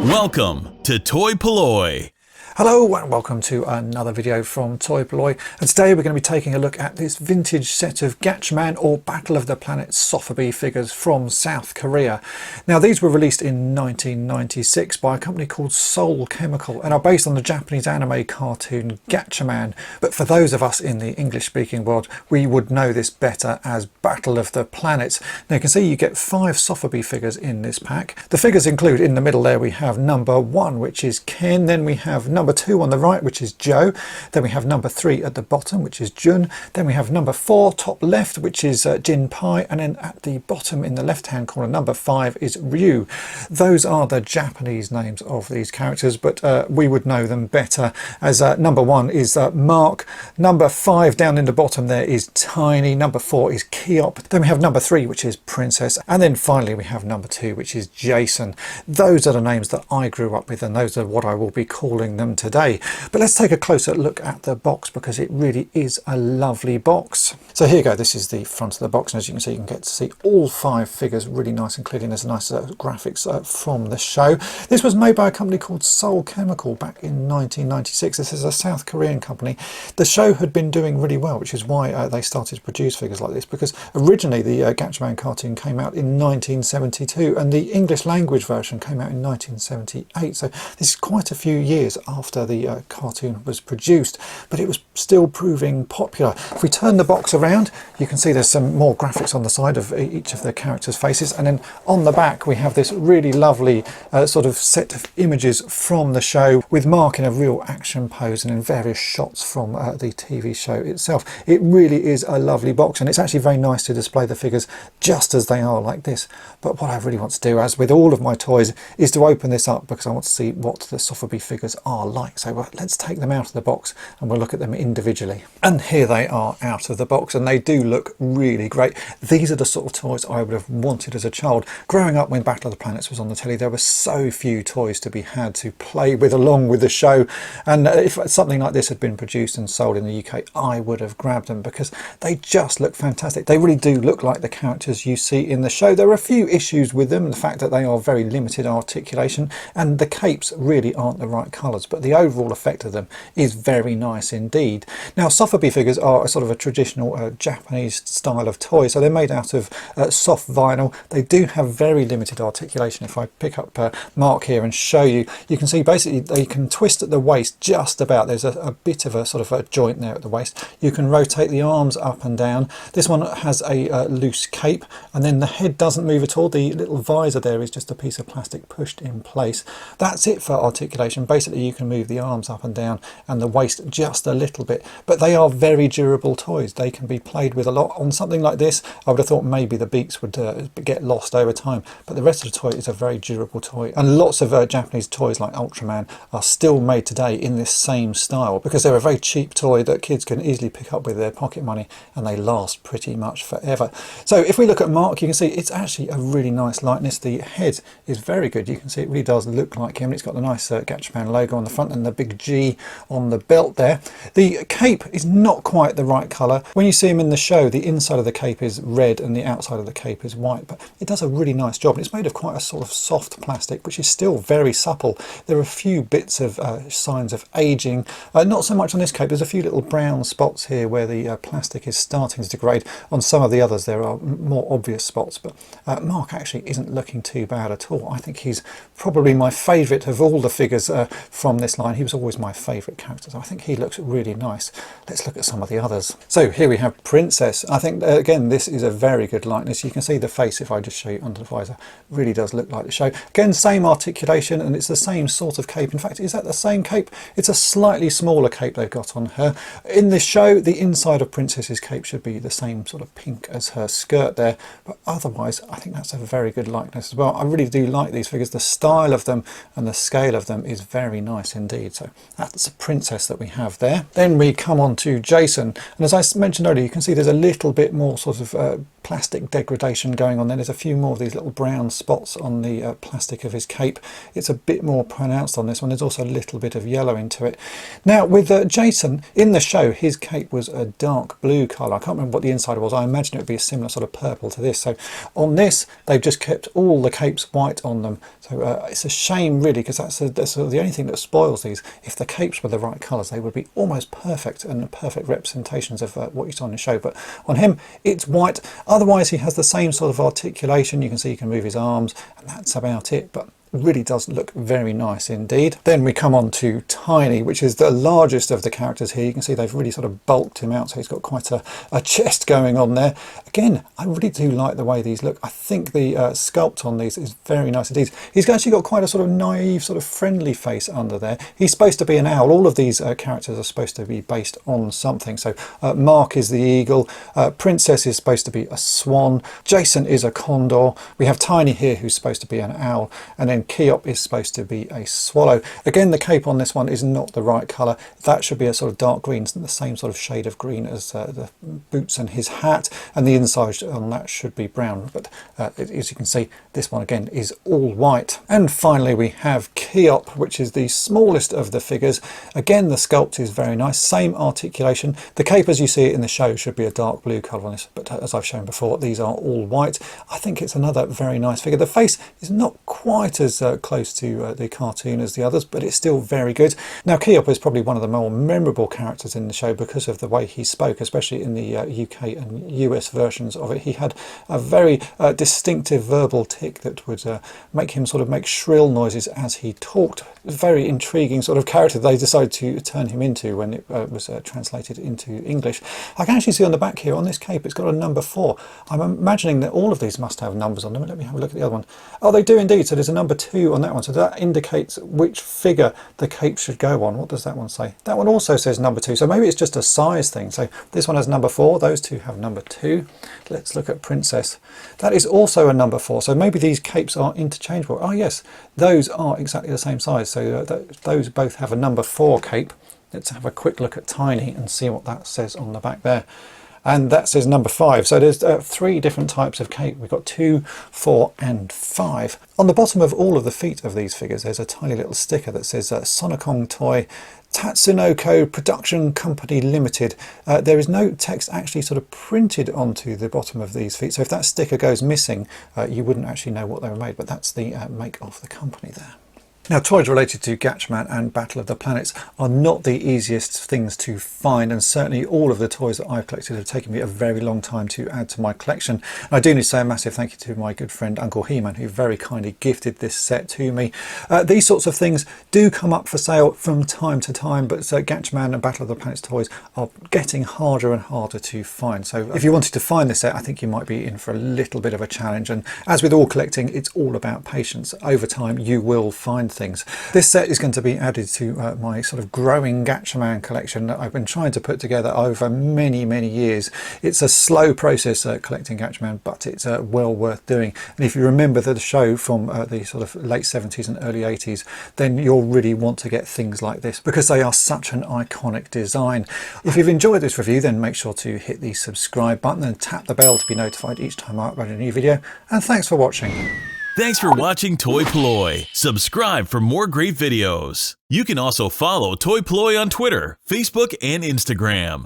Welcome to toy-polloi. Hello and welcome to another video from toy-polloi, and today we're going to be taking a look at this vintage set of Gatchaman or Battle of the Planet Sofubi figures from South Korea. Now these were released in 1996 by a company called Seoul Chemical and are based on the Japanese anime cartoon Gatchaman, but for those of us in the English speaking world we would know this better as Battle of the Planets. Now you can see you get 5 Sofubi figures in this pack. The figures include, in the middle there we have number 1, which is Ken, then we have number 2 on the right, which is Joe, then we have number 3 at the bottom, which is Jun, then we have number 4 top left, which is Jin Pai, and then at the bottom in the left hand corner number 5 is Ryu. Those are the Japanese names of these characters, but we would know them better as number 1 is Mark, number 5 down in the bottom there is Tiny, number 4 is Keop, then we have number 3 which is Princess, and then finally we have number 2 which is Jason. Those are the names that I grew up with and those are what I will be calling them today. But let's take a closer look at the box because it really is a lovely box. So here you go, this is the front of the box, and as you can see you can get to see all 5 figures really nice and clearly. There's nice graphics from the show. This was made by a company called Seoul Chemical back in 1996. This is a South Korean company. The show had been doing really well, which is why they started to produce figures like this, because originally the Gatchaman cartoon came out in 1972 and the English language version came out in 1978. So this is quite a few years after the cartoon was produced, but it was still proving popular. If we turn the box around you can see there's some more graphics on the side of each of the characters' faces, and then on the back we have this really lovely sort of set of images from the show with Mark in a real action pose and in various shots from the TV show itself. It really is a lovely box, and it's actually very nice to display the figures just as they are like this. But what I really want to do, as with all of my toys, is to open this up because I want to see what the Sofubi figures are like. So let's take them out of the box and we'll look at them individually. And here they are out of the box, and they do look really great. These are the sort of toys I would have wanted as a child. Growing up when Battle of the Planets was on the telly, there were so few toys to be had to play with along with the show, and if something like this had been produced and sold in the UK I would have grabbed them because they just look fantastic. They really do look like the characters you see in the show. There are a few issues with them, the fact that they are very limited articulation and the capes really aren't the right colours, but the overall effect of them is very nice indeed. Now Sofubi figures are a sort of a traditional Japanese style of toy, so they're made out of soft vinyl. They do have very limited articulation. If I pick up Mark here and show you, you can see basically they can twist at the waist just about. There's a bit of a sort of a joint there at the waist. You can rotate the arms up and down. This one has a loose cape, and then the head doesn't move at all. The little visor there is just a piece of plastic pushed in place. That's it for articulation. Basically you can move the arms up and down and the waist just a little bit, but they are very durable toys. They can be played with a lot. On something like this I would have thought maybe the beaks would get lost over time, but the rest of the toy is a very durable toy, and lots of Japanese toys like Ultraman are still made today in this same style because they're a very cheap toy that kids can easily pick up with their pocket money and they last pretty much forever. So if we look at Mark, you can see it's actually a really nice likeness. The head is very good. You can see it really does look like him. It's got the nice Gatchaman logo on the front and the big G on the belt there. The cape is not quite the right colour. When you see him in the show, the inside of the cape is red and the outside of the cape is white, but it does a really nice job, and it's made of quite a sort of soft plastic which is still very supple. There are a few bits of signs of aging, not so much on this cape. There's a few little brown spots here where the plastic is starting to degrade. On some of the others there are more obvious spots, but Mark actually isn't looking too bad at all. I think he's probably my favourite of all the figures from this line. He was always my favourite character, so I think he looks really nice. Let's look at some of the others. So here we have Princess. I think again this is a very good likeness. You can see the face, if I just show you under the visor, really does look like the show. Again, same articulation, and it's the same sort of cape. In fact, is that the same cape? It's a slightly smaller cape they've got on her. In this show, the inside of Princess's cape should be the same sort of pink as her skirt there, but otherwise I think that's a very good likeness as well. I really do like these figures. The style of them and the scale of them is very nice indeed. So that's a Princess that we have there. Then we come on to Jason, and as I mentioned earlier, you can see there's a little bit more sort of plastic degradation going on there. There's a few more of these little brown spots on the plastic of his cape. It's a bit more pronounced on this one. There's also a little bit of yellow into it. Now with Jason, in the show, his cape was a dark blue colour. I can't remember what the inside was. I imagine it would be a similar sort of purple to this. So on this, they've just kept all the capes white on them. So it's a shame really, because that's the only thing that spoils these. If the capes were the right colours, they would be almost perfect and perfect representations of what you saw in the show. But on him, it's white. Otherwise, he has the same sort of articulation. You can see he can move his arms, and that's about it. But really does look very nice indeed. Then we come on to Tiny, which is the largest of the characters here. You can see they've really sort of bulked him out, so he's got quite a chest going on there. Again, I really do like the way these look. I think the sculpt on these is very nice indeed. He's actually got quite a sort of naive, sort of friendly face under there. He's supposed to be an owl. All of these characters are supposed to be based on something. So Mark is the eagle, Princess is supposed to be a swan, Jason is a condor, we have Tiny here who's supposed to be an owl, and then Keop is supposed to be a swallow. Again, the cape on this one is not the right colour. That should be a sort of dark green, the same sort of shade of green as the boots and his hat, and the inside on that should be brown. But as you can see, this one again is all white. And finally we have Keop, which is the smallest of the figures. Again, the sculpt is very nice, same articulation. The cape as you see it in the show should be a dark blue colour on this, but as I've shown before, these are all white. I think it's another very nice figure. The face is not quite as close to the cartoon as the others, but it's still very good. Now Keop is probably one of the more memorable characters in the show because of the way he spoke, especially in the UK and US versions of it. He had a very distinctive verbal tick that would make him sort of make shrill noises as he talked. Very intriguing sort of character they decided to turn him into when it was translated into English. I can actually see on the back here on this cape it's got a number 4. I'm imagining that all of these must have numbers on them. Let me have a look at the other one. Oh, they do indeed. So there's a number 2 on that one, so that indicates which figure the cape should go on. What does that one say? That one also says number 2, so maybe it's just a size thing. So this one has number 4, those two have number 2. Let's look at Princess. That is also a number 4, so maybe these capes are interchangeable. Oh yes, those are exactly the same size, so those both have a number 4 cape. Let's have a quick look at Tiny and see what that says on the back there. And that says number 5. So there's 3 different types of cape. We've got 2, 4 and 5. On the bottom of all of the feet of these figures there's a tiny little sticker that says Sonokong Toy Tatsunoko Production Company Limited. There is no text actually sort of printed onto the bottom of these feet, so if that sticker goes missing you wouldn't actually know what they were made, but that's the make of the company there. Now, toys related to Gatchaman and Battle of the Planets are not the easiest things to find, and certainly all of the toys that I've collected have taken me a very long time to add to my collection. And I do need to say a massive thank you to my good friend Uncle He-Man, who very kindly gifted this set to me. These sorts of things do come up for sale from time to time, but Gatchaman and Battle of the Planets toys are getting harder and harder to find. So if you wanted to find this set, I think you might be in for a little bit of a challenge. And as with all collecting, it's all about patience. Over time, you will find things. This set is going to be added to my sort of growing Gatchaman collection that I've been trying to put together over many years. It's a slow process collecting Gatchaman, but it's well worth doing. And if you remember the show from the sort of late 70s and early 80s, then you'll really want to get things like this because they are such an iconic design. If you've enjoyed this review, then make sure to hit the subscribe button and tap the bell to be notified each time I upload a new video. And thanks for watching. Thanks for watching toy-polloi. Subscribe for more great videos. You can also follow toy-polloi on Twitter, Facebook, and Instagram.